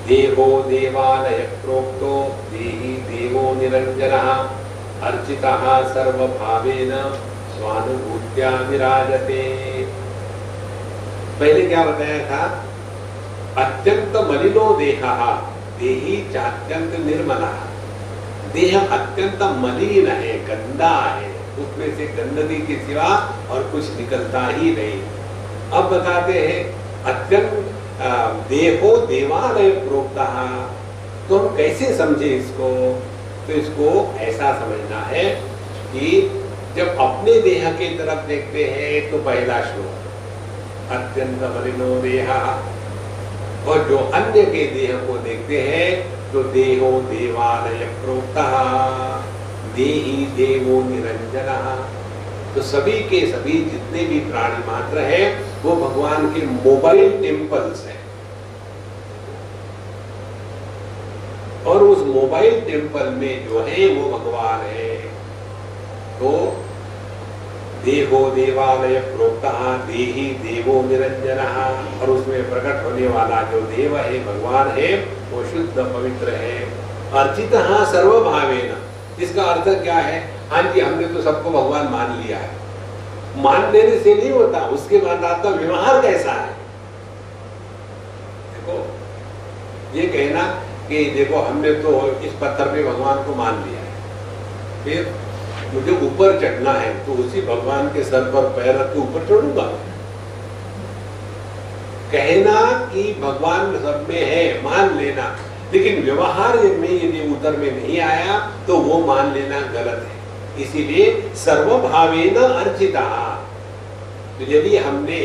देहो देवालय प्रोक्तो देहि देवो निरंजनः अर्चितः सर्वभावेन स्वानुभूत्या विराजते। पहले क्या बताया था? अत्यंत मलिनो देहः देहि चात्यंत निर्मलः। देह अत्यंत मलिन है, गंदा है, उसमें से गंदगी के सिवा और कुछ निकलता ही नहीं। अब बताते हैं अत्यंत देहो देवालय प्रोक्तः। तो हम कैसे समझे इसको? तो इसको ऐसा समझना है कि जब अपने देह की तरफ देखते हैं तो पहला श्लोक अत्यंत मलिनो देहः, और जो अन्य के देह को देखते हैं तो देहो देवालय प्रोक्तः देहि देवो निरंजनः। तो सभी के सभी जितने भी प्राणी मात्र हैं वो भगवान के मोबाइल टेम्पल्स हैं, और उस मोबाइल टेम्पल में जो है वो भगवान है। तो देहो देवालय प्रोक्तः देहि देवो निरंजनः, और उसमें प्रकट होने वाला जो देव है भगवान है वो शुद्ध पवित्र है। अर्चितः सर्वभावेन, इसका अर्थ क्या है? हाँ जी, हमने तो सबको भगवान मान लिया है। मान लेने से नहीं होता, उसके बाद आपका व्यवहार कैसा है। देखो, ये कहना कि देखो हमने तो इस पत्थर पे भगवान को मान लिया है, फिर मुझे ऊपर चढ़ना है तो उसी भगवान के सर पर पैर रख के ऊपर चढ़ूंगा। कहना कि भगवान सब में है, मान लेना, लेकिन व्यवहार में यदि उतर में नहीं आया तो वो मान लेना गलत है। इसीलिए सर्वभावेन अर्चिता। तो यदि हमने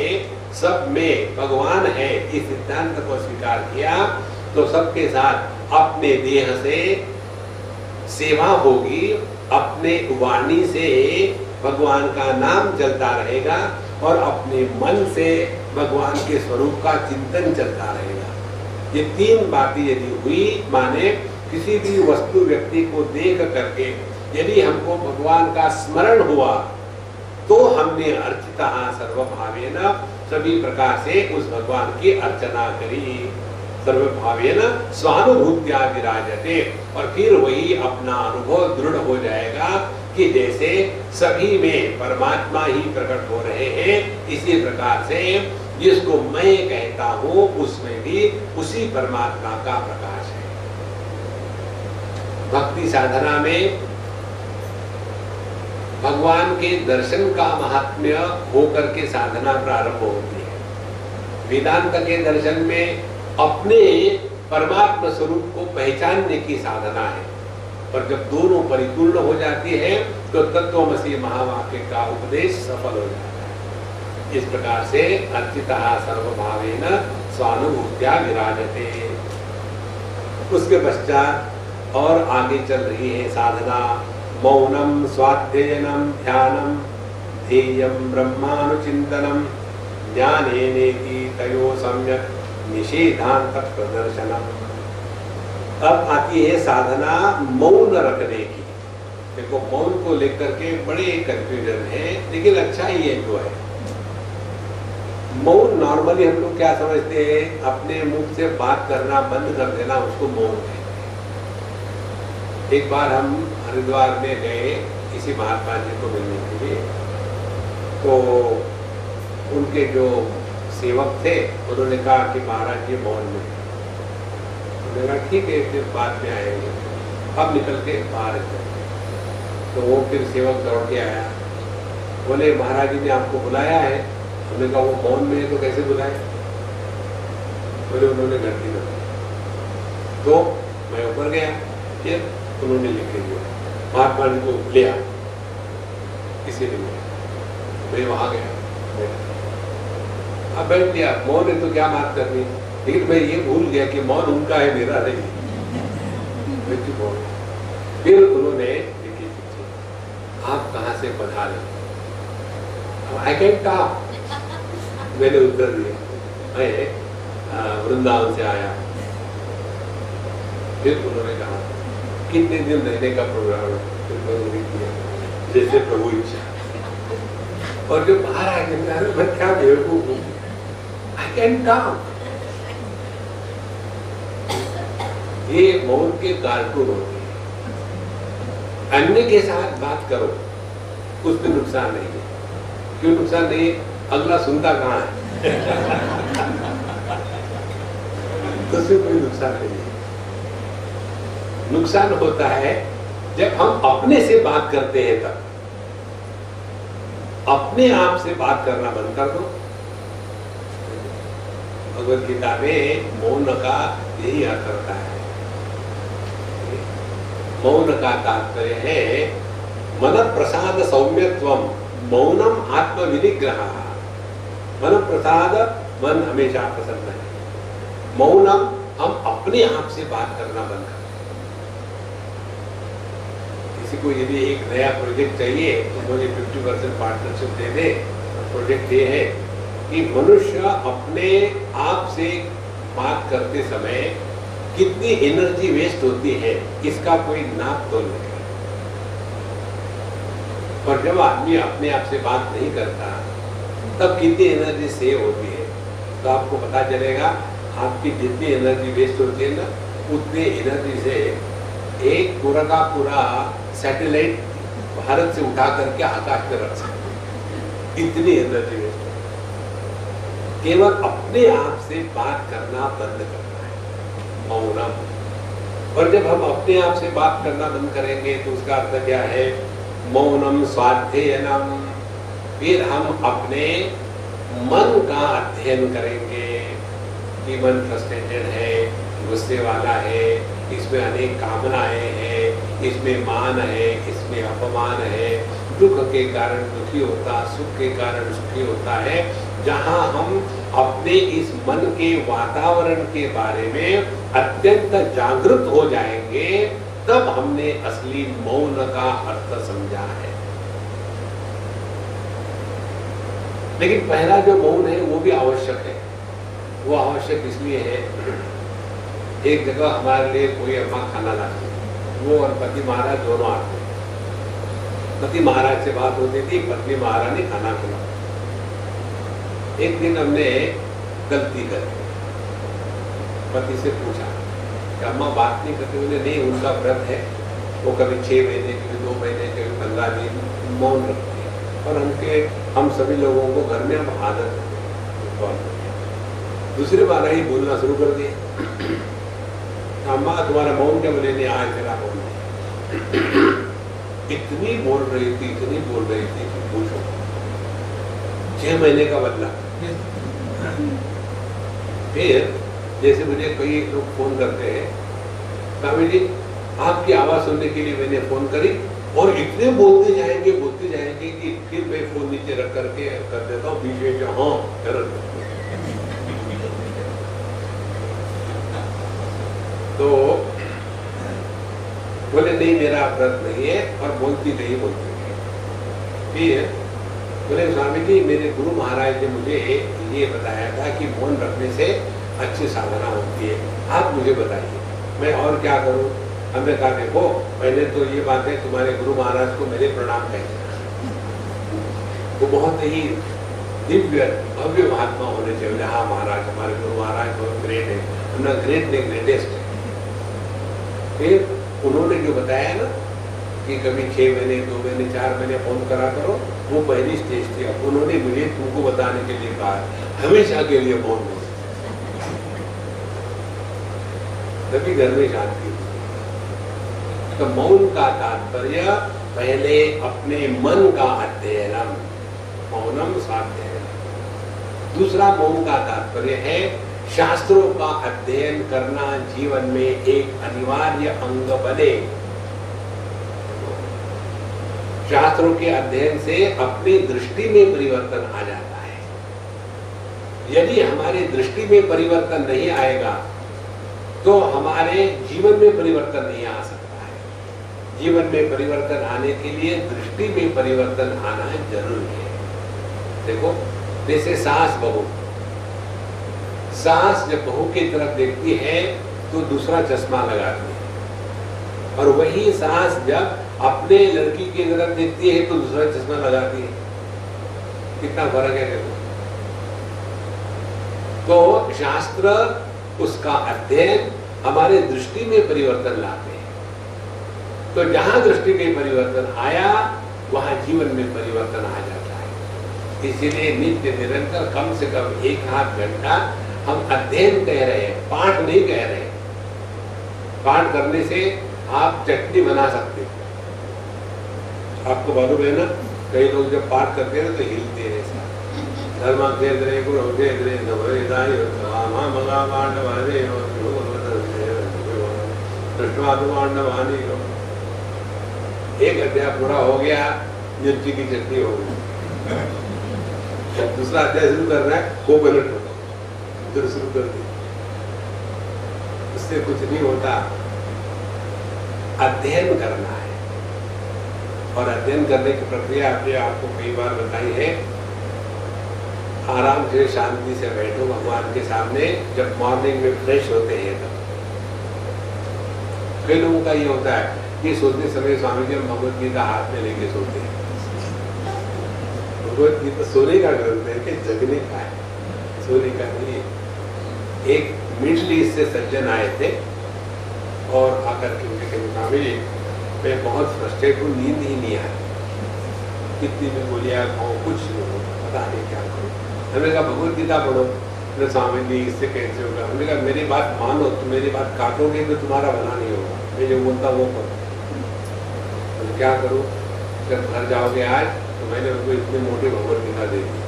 सब में भगवान है इस सिद्धांत को स्वीकार किया तो सबके साथ अपने देह से सेवा होगी, अपने वाणी से भगवान का नाम चलता रहेगा, और अपने मन से भगवान के स्वरूप का चिंतन चलता रहेगा। ये तीन बातें यदि हुई, माने किसी भी वस्तु व्यक्ति को देख करके यदि हमको भगवान का स्मरण हुआ तो हमने अर्चिता सर्वभावेन, सभी प्रकार से उस भगवान की अर्चना करी। सर्वभावेन स्वानुभूत्या विराजते, और फिर वही अपना अनुभव दृढ़ हो जाएगा कि जैसे सभी में परमात्मा ही प्रकट हो रहे हैं, इसी प्रकार से जिसको मैं कहता हूं उसमें भी उसी परमात्मा का प्रकाश है। भक्ति साधना में भगवान के दर्शन का महात्म्य होकर के साधना प्रारंभ होती है। वेदांत के दर्शन में अपने परमात्मा स्वरूप को पहचानने की साधना है, और जब दोनों परिपूर्ण हो जाती है तो तत्वमसि महावाक्य का उपदेश सफल हो जाता है। इस प्रकार से अर्चितः सर्वभावेन स्वानुभूत्या विराजते। उसके पश्चात और आगे चल रही है साधना। मौनम स्वाध्ययनम ध्यानम ध्येयम ब्रह्मानुचिंतनम ज्ञानेनेति तयो सम्यक् निषेधांत प्रदर्शनम। अब आती है साधना मौन रखने की। देखो, मौन को लेकर के बड़े कंफ्यूजन है, लेकिन अच्छा ही है जो है। मौन नॉर्मली हम लोग क्या समझते हैं? अपने मुख से बात करना बंद कर देना, उसको मौन कहते हैं। एक बार हम हरिद्वार में गए किसी महात्मा जी को मिलने के लिए, तो उनके जो सेवक थे उन्होंने कहा कि महाराज जी मौन में। उन्होंने कहा ठीक है, फिर बाद में आएंगे। अब निकल के बाहर गए तो वो फिर सेवक दौड़ के आया, बोले महाराज जी ने आपको बुलाया है। उन्होंने कहा वो मौन में है तो कैसे बुलाए? बोले उन्होंने गलती कर दी। तो मैं ऊपर गया, फिर उन्होंने लिख दिया, महात्मा जी को लिया, किसी ने मैं वहां गया, अब बैठ गया। मौन है तो क्या बात करनी, लेकिन मैं ये भूल गया कि मौन उनका है, मेरा नहीं। मैं चुप हो गया। फिर उन्होंने लिखी चिट्ठी, आप कहाँ से पधारे? I can talk. मैंने उत्तर दिया, मैं वृंदावन से आया। फिर उन्होंने कहा कितने दिन रहने का प्रोग्राम है? फिर मैंने लिख दिया जैसे प्रभु इच्छा। और जो बाहर आ गया, मैं क्या बेवकूफ हूँ, आई कैन टॉक। ये मौन के कार्टून होते हैं। अन्य के साथ बात करो, उसमें नुकसान नहीं है। क्यों नुकसान नहीं है? अगला सुनता कहाँ है? तो उसमें कोई नुकसान नहीं है। नुकसान होता है जब हम अपने से बात करते हैं, तब अपने आप से बात करना बंद कर दो। भगवत गीता में मौन का यही अर्थ होता है। मौन का तात्पर्य है मन प्रसाद सौम्यत्वम मौनम आत्म विनिग्रह। मन प्रसाद, मन हमेशा प्रसन्न है। मौनम, हम अपने आप से बात करना बंद कर। किसी को यदि एक नया प्रोजेक्ट चाहिए तो मुझे 50% पार्टनरशिप दे दे। प्रोजेक्ट ये है कि मनुष्य अपने आप से बात करते समय कितनी एनर्जी वेस्ट होती है, इसका कोई नाप तोल नहीं। और जब आदमी अपने आप से बात नहीं करता तब कितनी एनर्जी सेव होती है, तो आपको पता चलेगा आपकी जितनी एनर्जी वेस्ट होती है ना, उतनी एनर्जी से एक पूरा का पूरा सैटेलाइट भारत से उठा करके आकाश में रख सकते। इतनी एनर्जी वेस्ट होती है। केवल अपने आप से बात करना बंद करना है, मौनम। और जब हम अपने आप से बात करना बंद करेंगे तो उसका अर्थ क्या है? मौनम स्वाध्ययनम। फिर हम अपने मन का अध्ययन करेंगे कि मन फ्रस्ट्रेटेड है, गुस्से वाला है, इसमें अनेक कामनाएं हैं, इसमें मान है, इसमें अपमान है, दुख के कारण दुखी होता, सुख के कारण सुखी होता है। जहां हम अपने इस मन के वातावरण के बारे में अत्यंत जागृत हो जाएंगे, तब हमने असली मौन का अर्थ समझा है। लेकिन पहला जो मौन है वो भी आवश्यक है। वो आवश्यक इसलिए है, एक जगह हमारे लिए कोई अम्मा खाना लाती, वो और पति महाराज दोनों आते। पति महाराज से बात होती थी, पत्नी महाराज ने खाना खिलाया। एक दिन हमने गलती कर पति से पूछा कि अम्मा बात नहीं करते? बोले नहीं, उनका व्रत है, वो कभी 6 महीने, कभी 2 महीने, कभी 15 दिन मौन रखती है। और हम सभी लोगों को घर में अब आदत है। दूसरी बार ही बोलना शुरू कर दिए, अम्मा तुम्हारा मौन क्या? बोले नहीं, आज मेरा मौन नहीं। इतनी बोल रही थी कि पूछो। 6 महीने का बदला। फिर जैसे मुझे कई लोग फोन करते हैं, स्वामी जी आपकी आवाज सुनने के लिए मैंने फोन करी, और इतने बोलते जाएंगे कि फिर मैं फोन नीचे रख करके कर देता हूँ बीच में, हाँ तो बोले नहीं, मेरा व्रत नहीं है, और बोलती नहीं। फिर बोले स्वामी जी मेरे गुरु महाराज ने मुझे ये बताया था कि मौन रखने से अच्छी साधना होती है, आप मुझे बताइए मैं और क्या करूं? हमने कहा देखो, पहले तो ये बात है, तुम्हारे गुरु महाराज को मेरे प्रणाम कहते हैं। वो बहुत ही दिव्य भव्य महात्मा होने चाहिए। हाँ महाराज, हमारे गुरु महाराज बहुत ग्रेट है, हमने ग्रेट ने ग्रेटेस्ट है। फिर उन्होंने जो बताया ना कि कभी 6 महीने, 2 महीने, 4 महीने फोन करा करो, वो पहली स्टेज थी। अब उन्होंने मुझे तुमको बताने के लिए कहा हमेशा के लिए मौन हो, तभी घर में शांति। तो मौन का तात्पर्य पहले अपने मन का अध्ययन, मौनम स्वाध्ययन। दूसरा मौन का तात्पर्य है शास्त्रों का अध्ययन करना जीवन में एक अनिवार्य अंग बने। शास्त्रों के अध्ययन से अपनी दृष्टि में परिवर्तन आ जाता है। यदि हमारी दृष्टि में परिवर्तन नहीं आएगा तो हमारे जीवन में परिवर्तन नहीं आ सकता है। जीवन में परिवर्तन आने के लिए दृष्टि में परिवर्तन आना जरूरी है। देखो, जैसे सास बहू, सास जब बहू की तरफ देखती है तो दूसरा चश्मा लगाती है, और वही सास जब अपने लड़की की तरफ देखती है तो दूसरा चश्मा लगाती है। कितना फर्क है देखो। तो शास्त्र, उसका अध्ययन हमारे दृष्टि में परिवर्तन लाते हैं। तो जहां दृष्टि में परिवर्तन आया वहां जीवन में परिवर्तन आ जाता है। इसीलिए नित्य निरंतर कम से कम 1 घंटा हम अध्ययन कह रहे हैं, पाठ नहीं कह रहे। पाठ करने से आप चटनी बना सकते हो। आपको मालूम है ना, कई लोग जब पाठ करते हैं तो हिलते हैं ऐसा। धर्मा क्षेत्रे गुरु क्षेत्रे नवैदाय स्वाहा मगा पांडवाने पांडवानी। एक अध्याय पूरा हो गया, मिर्ची की चटनी हो गई। जब दूसरा अध्याय शुरू करना है, कोकोनट फिर शुरू कर दी। उससे कुछ नहीं होता। अध्ययन करना है, और अध्ययन करने की प्रक्रिया आपको कई बार बताई है। आराम से शांति से बैठो भगवान के सामने, जब मॉर्निंग में फ्रेश होते हैं तब। कई लोगों का ये होता है कि सोते समय स्वामी जी भगवत गीता हाथ में लेके सोते हैं। भगवत गीता सोने का ग्रंथ है कि जगने का है, सोने का नहीं। एक मिडिल ईस्ट से सज्जन आए थे और आकर के उनके स्वामी जी मैं बहुत फ्रस्ट्रेट हूँ, नींद ही नहीं आई, कितनी भी गोलियां खाऊं कुछ नहीं हो, पता नहीं क्या करूँ। हमने कहा भगवत गीता पढ़ो। स्वामी जी इससे कैसे होगा? हमने कहा मेरी बात मानो, तुम मेरी बात काटोगे तो तुम्हारा भला नहीं होगा, मैं जो बोलता वो करो। तो क्या करूँ? जब घर जाओगे आज तो मैंने उनको इतनी मोटी भगवत गीता दे दी,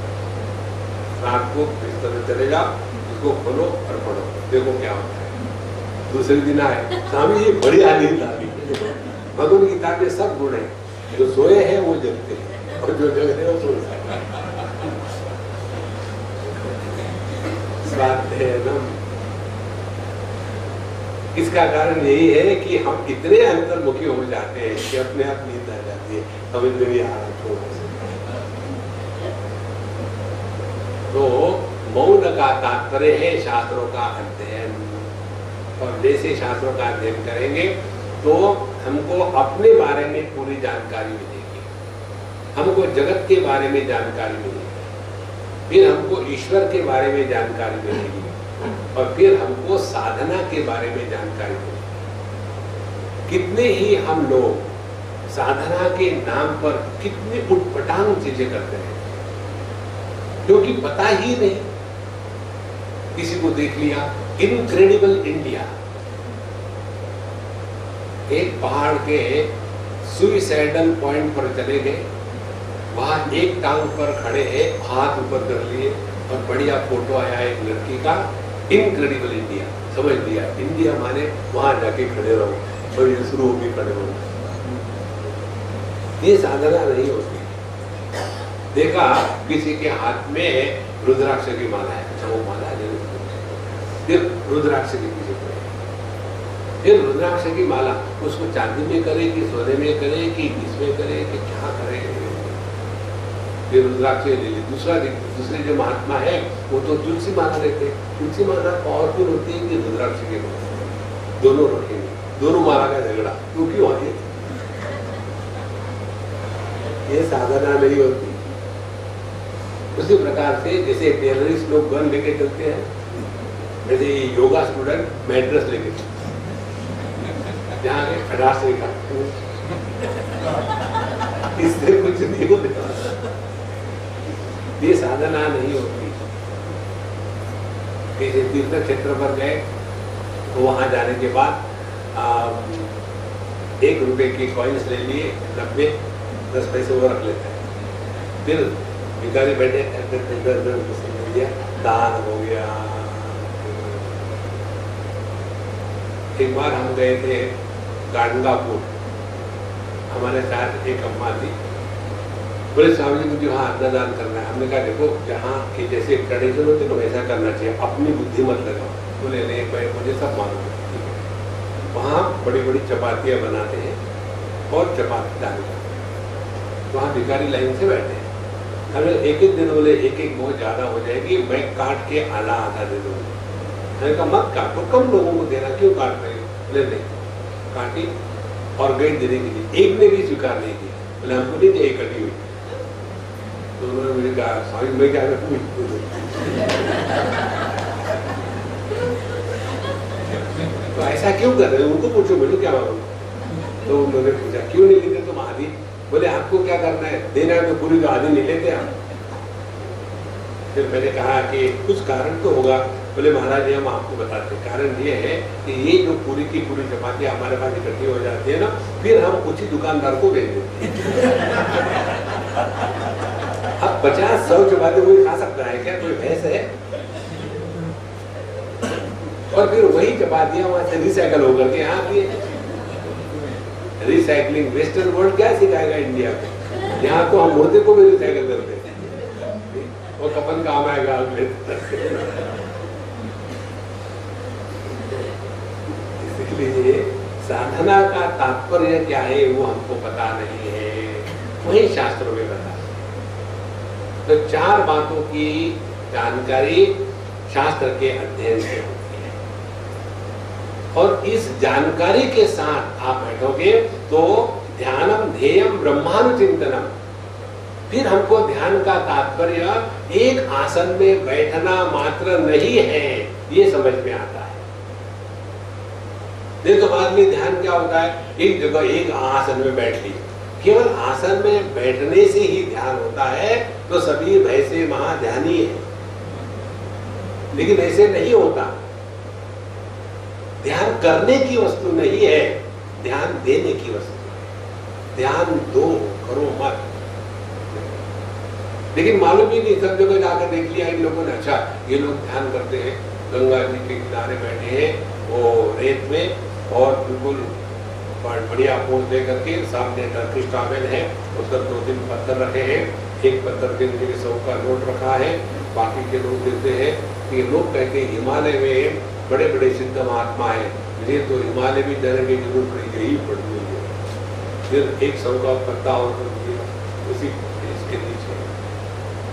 रात को बिस्तर में चले जाओ, उसको खोलो और पढ़ो, देखो क्या होता है। दूसरे दिन आए, स्वामी जी बढ़िया नींद आ गई। भगवत गीता के सब गुण है, जो सोए हैं वो जगते हैं और जो जग रहे हैं वो सो रहे हैं। इसका कारण यही है कि हम इतने अंतर्मुखी हो जाते हैं कि अपने आप नींद आ जाती है, हमें दुनिया तो मौन का तात्पर्य है शास्त्रों का अध्ययन। और जैसे शास्त्रों का अध्ययन करेंगे तो हमको अपने बारे में पूरी जानकारी मिलेगी, हमको जगत के बारे में जानकारी मिलेगी, फिर हमको ईश्वर के बारे में जानकारी मिलेगी, और फिर हमको साधना के बारे में जानकारी मिलेगी। कितने ही हम लोग साधना के नाम पर कितनी उटपटांग चीजें करते हैं, क्योंकि पता ही नहीं। किसी को देख लिया, इनक्रेडिबल इंडिया, एक पहाड़ के सुइसाइडल पॉइंट पर चले गए, वहां एक टांग पर खड़े हैं, हाथ ऊपर कर लिए और बढ़िया फोटो आया एक लड़की का। इनक्रेडिबल इंडिया समझ लिया, इंडिया माने वहां जाके खड़े रहो और ये शुरू होगी खड़े रहो। ये साधना नहीं होती। देखा किसी के हाथ में रुद्राक्ष की माला है, अच्छा वो माला है, फिर रुद्राक्ष के पीछे पड़े, फिर रुद्राक्ष की माला उसको चांदी में करे कि सोने में करे कि किसमें करे कि क्या करे, फिर रुद्राक्ष ले ली। दूसरे जो महात्मा है वो तो तुलसी माला लेते हैं। तुलसी माला पावरफुल होती है कि रुद्राक्ष की माला, दोनों रखेंगे, दोनों माला का झगड़ा, तो क्यों आगे? ये साधना नहीं होती। उसी प्रकार से जैसे टेररिस्ट लोग गन लेके चलते हैं, वैसे योगा स्टूडेंट मैट्रेस लेके जहाँ के खटास से का इससे कुछ नहीं होता। ये साधना नहीं होती। किसी तीर्थ क्षेत्र पर गए तो वहां जाने के बाद 1 रुपए की कॉइन्स ले लिए, 90 10 पैसे वो रख लेते हैं। फिर भिखारी बैठे, दिया, दान हो गया। एक बार हम गए थे गांगापुर, हमारे साथ एक अम्मा थी, बोले स्वामी जी मुझे वहाँ अन्नदान करना है। हमने कहा देखो जहाँ की जैसे ट्रेडिशन होती है ना वैसा करना चाहिए, अपनी बुद्धि मत लगाओ। बोले नहीं भाई मुझे सब मालूम है। वहाँ बड़ी बड़ी चपातियाँ बनाते हैं और चपाती दान करते हैं। वहाँ भिखारी लाइन से बैठे हैं। हमें एक दिन बोले एक बहुत ज्यादा हो जाएगी, मैं काट के आधा दे दूंगा। मैंने कहा मत काटो, कम लोगों को देना, क्यों काट रहे हो? बोले नहीं। काटी और गई देने के लिए, एक ने भी स्वीकार नहीं किया। बोले हमको नहीं चाहिए कटी हुई। तो उन्होंने मुझे कहा स्वामी मैं क्या करूँ? तो ऐसा क्यों कर रहे हैं? उनको पूछो, बोलो क्या मालूम। तो उन्होंने पूछा क्यों नहीं लेते तुम आदि? बोले आपको क्या करना है, देना है तो पूरी तो आदि नहीं लेते आप। फिर मैंने कहा कि कुछ कारण तो होगा। बोले महाराज हम आपको बताते, कारण ये है कि ये जो पूरी की पूरी चपातियां हमारे पास इकट्ठी हो जाती है ना, फिर हम कुछ ही दुकानदार को भेज देते हैं। अब 50-100 चपाती कोई खा सकता है क्या? कोई भैंस है? और फिर वही चपातियां वहां से रिसाइकल होकर के यहाँ आती है। रिसाइकलिंग वेस्टर्न वर्ल्ड क्या सिखाएगा इंडिया को? यहाँ तो हम मुर्दे को भी रिसाइकल करते हैं और कफन काम आएगा अगले। इसलिए साधना का तात्पर्य क्या है वो हमको पता नहीं है, वही शास्त्रों में बता। तो 4 बातों की जानकारी शास्त्र के अध्ययन से होती है, और इस जानकारी के साथ आप बैठोगे तो ध्यानम ध्येयम ब्रह्मानुचिंतनम। फिर हमको ध्यान का तात्पर्य एक आसन में बैठना मात्र नहीं है, ये समझ में आता है। नहीं तो बाद में ध्यान क्या होता है, एक जगह एक आसन में बैठ ली, केवल आसन में बैठने से ही ध्यान होता है तो सभी वैसे महाध्यानी है। लेकिन ऐसे नहीं होता। ध्यान करने की वस्तु नहीं है, ध्यान देने की वस्तु है। ध्यान दो, करो मत। लेकिन मालूम ही नहीं, सब जगह जाकर देख लिया इन लोगों ने, अच्छा ये लोग ध्यान करते हैं, गंगा जी के किनारे बैठे हैं वो रेत में, और बिल्कुल बढ़िया पोज दे करके सामने टर्किश टॉवेल है, उस पर 2-3 पत्थर रखे हैं, एक पत्थर के नीचे 100 का नोट रखा है। बाकी के लोग कहते हैं कि लोग कहते हैं हिमालय में बड़े बड़े सिद्ध महात्मा है, मुझे तो हिमालय भी जाने की जरूरत पड़ी, यही पड़ी हुई है। फिर एक 100 का पत्ता और उसी इसके नीचे,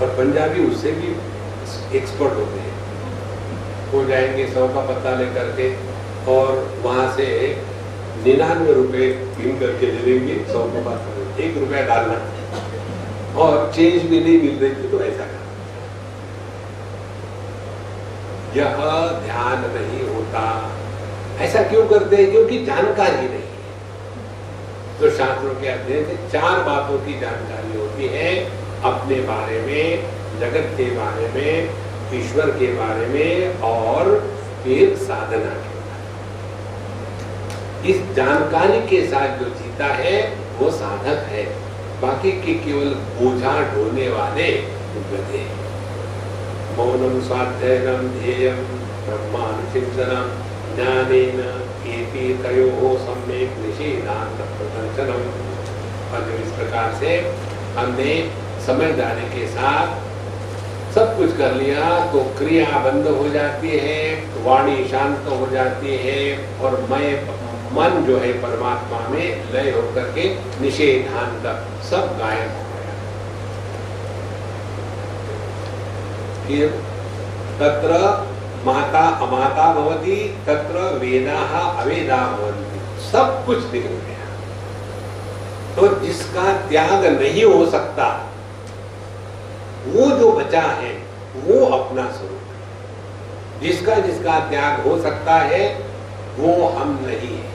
और पंजाबी उससे भी एक्सपर्ट होते हैं, वो जाएंगे 100 का पत्ता लेकर के और वहां से 99 रुपए गिन करके ले लेंगे, 100 का पत्ता 1 रुपया डालना, और चेंज भी नहीं मिल रही थी तो ऐसा करना। यह ध्यान नहीं होता। ऐसा क्यों करते हैं? क्योंकि जानकारी नहीं है। तो शास्त्रों के अध्ययन से 4 बातों की जानकारी होती है, अपने बारे में, जगत के बारे में, ईश्वर के बारे में, और फिर साधना के बारे में। इस जानकारी के साथ जो जीता है वो साधक है, बाकी के केवल बोझा ढोने वाले गधे। मौनम स्वाध्यायनम ध्येयम ब्रह्मानुचिंतनम ज्ञानेन एति तयोः सम्यक् निषेधांत प्रदर्शनम। और जब इस प्रकार से हमने समझदारी के साथ सब कुछ कर लिया तो क्रिया बंद हो जाती है, वाणी शांत हो जाती है, और मन जो है परमात्मा में लय होकर के निषेधांत सब गायब हो गया। फिर तत्र माता अमाता भवति, तत्र वेदाः अवेदाः भवन्ति, सब कुछ निकल गया। तो जिसका त्याग नहीं हो सकता वो जो बचा है वो अपना स्वरूप है। जिसका जिसका त्याग हो सकता है वो हम नहीं है।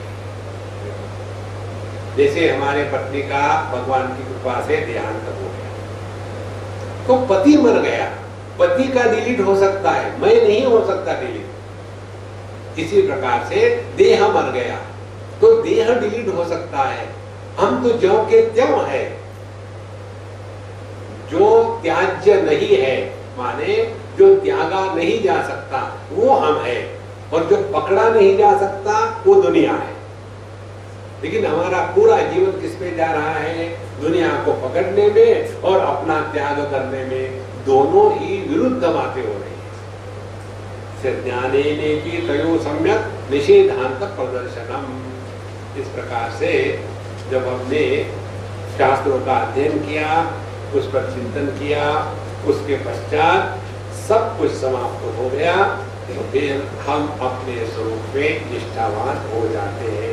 जैसे हमारे पत्नी का भगवान की कृपा से देहांत हो गया, तो पति मर गया, पति का डिलीट हो सकता है, मैं नहीं हो सकता डिलीट। इसी प्रकार से देह मर गया तो देह डिलीट हो सकता है, हम तो ज्यों के त्यों है। जो त्याज्य नहीं है माने जो त्यागा नहीं जा सकता वो हम है, और जो पकड़ा नहीं जा सकता वो दुनिया है। लेकिन हमारा पूरा जीवन किसमें जा रहा है? दुनिया को पकड़ने में और अपना त्याग करने में। दोनों ही विरुद्ध बातें हो रही है। ज्ञानेनेति तयोः सम्यक् निषेधांत प्रदर्शनम। इस प्रकार से जब हमने शास्त्रों का अध्ययन किया, उस पर चिंतन किया, उसके पश्चात सब कुछ समाप्त हो गया, तो फिर हम अपने स्वरूप में निष्ठावान हो जाते हैं।